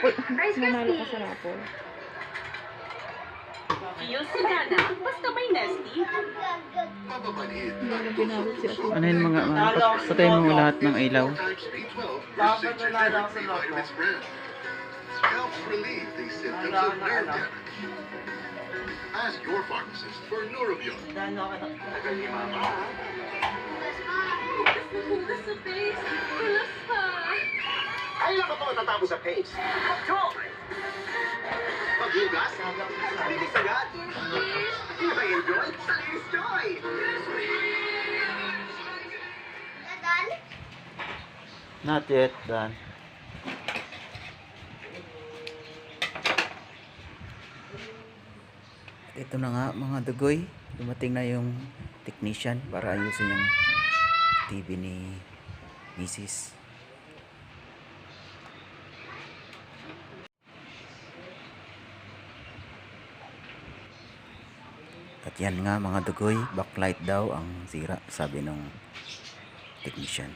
Uy, nanalo ka sa rapol. Feels gana, basta may nesty. Hindi na pinabot si Ate. Ano yun mga patayin mo lahat ng ilaw. Bakit nanalo ako sa loko? Helps relieve these symptoms of nerve damage. Ask your pharmacist for Neurobion. Tagal ni Mama. Hugas sa face. Kulas pa. Kailan ka pa matatapos sa pace? Paghugas? Bilis agad? Naka-enjoy? Salinis joy! Not yet done. Ito na nga mga dugoy, dumating na yung technician para ayusin yung TV ni Mrs. At yan nga mga dugoy, backlight daw ang sira, sabi ng technician.